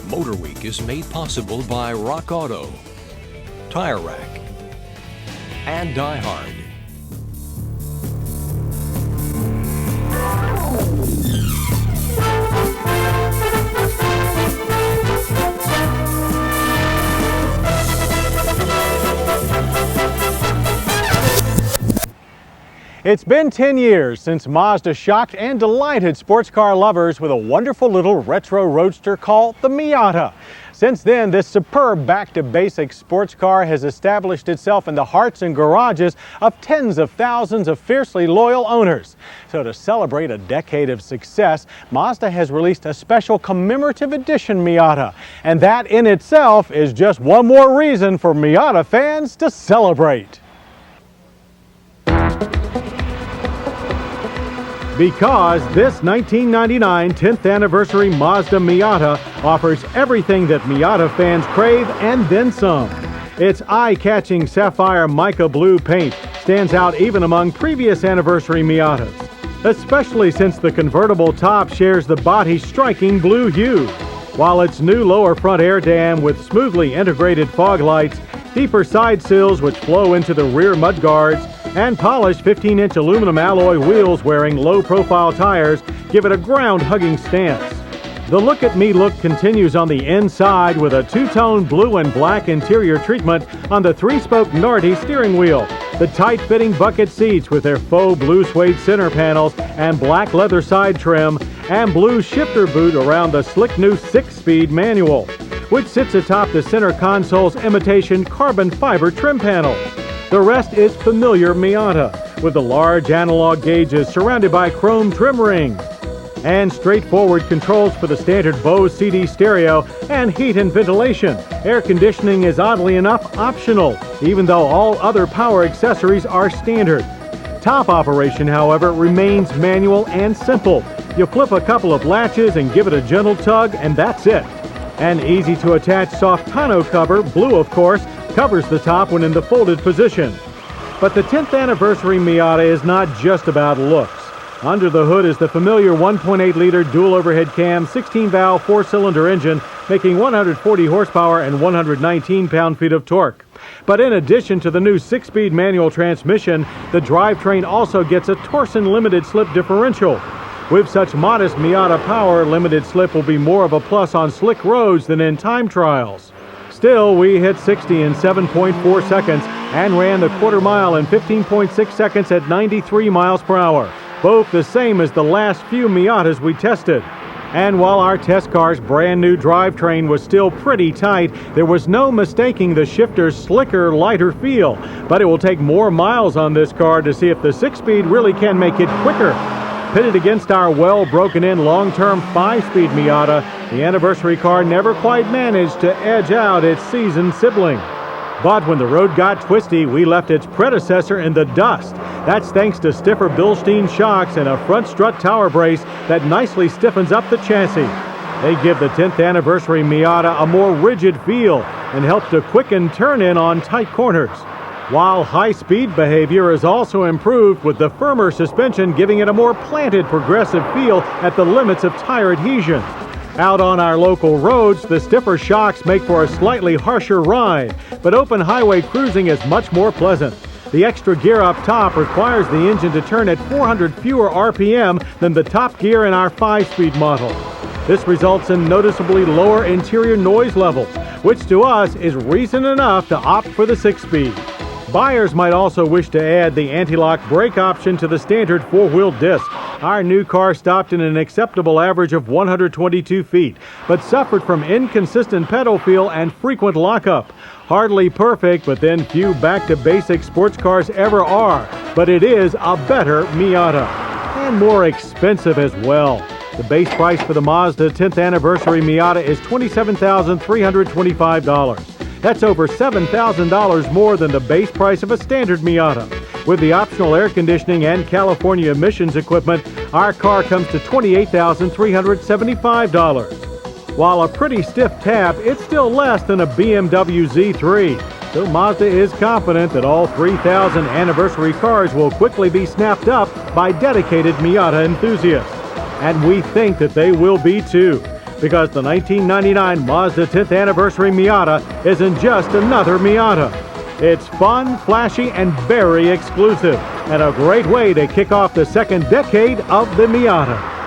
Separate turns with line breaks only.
MotorWeek is made possible by Rock Auto, Tire Rack, and Die Hard.
It's been 10 years since Mazda shocked and delighted sports car lovers with a wonderful little retro roadster called the Miata. Since then, this superb back-to-basics sports car has established itself in the hearts and garages of tens of thousands of fiercely loyal owners. So to celebrate a decade of success, Mazda has released a special commemorative edition Miata. And that in itself is just one more reason for Miata fans to celebrate. Because this 1999 10th anniversary Mazda Miata offers everything that Miata fans crave and then some. Its eye-catching sapphire mica blue paint stands out even among previous anniversary Miatas, especially since the convertible top shares the body's striking blue hue, while its new lower front air dam with smoothly integrated fog lights, deeper side sills which flow into the rear mudguards, and polished 15-inch aluminum alloy wheels wearing low-profile tires give it a ground-hugging stance. The Look at Me look continues on the inside with a two-tone blue and black interior treatment on the three-spoke Nardi steering wheel, the tight-fitting bucket seats with their faux blue suede center panels and black leather side trim, and blue shifter boot around the slick new 6-speed manual, which sits atop the center console's imitation carbon fiber trim panel. The rest is familiar Miata, with the large analog gauges surrounded by chrome trim rings, and straightforward controls for the standard Bose CD stereo and heat and ventilation. Air conditioning is oddly enough optional, even though all other power accessories are standard. Top operation, however, remains manual and simple. You flip a couple of latches and give it a gentle tug, and that's it. An easy-to-attach soft tonneau cover, blue of course, covers the top when in the folded position. But the 10th anniversary Miata is not just about looks. Under the hood is the familiar 1.8-liter dual overhead cam, 16-valve, 4-cylinder engine, making 140 horsepower and 119 pound-feet of torque. But in addition to the new 6-speed manual transmission, the drivetrain also gets a Torsen limited slip differential. With such modest Miata power, limited slip will be more of a plus on slick roads than in time trials. Still, we hit 60 in 7.4 seconds and ran the quarter mile in 15.6 seconds at 93 miles per hour, both the same as the last few Miatas we tested. And while our test car's brand new drivetrain was still pretty tight, there was no mistaking the shifter's slicker, lighter feel. But it will take more miles on this car to see if the 6-speed really can make it quicker. Pitted against our well-broken-in long-term 5-speed Miata, the anniversary car never quite managed to edge out its seasoned sibling. But when the road got twisty, we left its predecessor in the dust. That's thanks to stiffer Bilstein shocks and a front strut tower brace that nicely stiffens up the chassis. They give the 10th anniversary Miata a more rigid feel and help to quicken turn-in on tight corners, while high-speed behavior is also improved with the firmer suspension giving it a more planted progressive feel at the limits of tire adhesion. Out on our local roads, the stiffer shocks make for a slightly harsher ride, but open highway cruising is much more pleasant. The extra gear up top requires the engine to turn at 400 fewer RPM than the top gear in our 5-speed model. This results in noticeably lower interior noise levels, which to us is reason enough to opt for the 6-speed. Buyers might also wish to add the anti-lock brake option to the standard 4-wheel disc. Our new car stopped in an acceptable average of 122 feet, but suffered from inconsistent pedal feel and frequent lockup. Hardly perfect, but then few back-to-basics sports cars ever are. But it is a better Miata, and more expensive as well. The base price for the Mazda 10th anniversary Miata is $27,325. That's over $7,000 more than the base price of a standard Miata. With the optional air conditioning and California emissions equipment, our car comes to $28,375. While a pretty stiff tap, it's still less than a BMW Z3. So Mazda is confident that all 3,000 anniversary cars will quickly be snapped up by dedicated Miata enthusiasts. And we think that they will be too. because the 1999 Mazda 10th Anniversary Miata isn't just another Miata. It's fun, flashy, and very exclusive, and a great way to kick off the second decade of the Miata.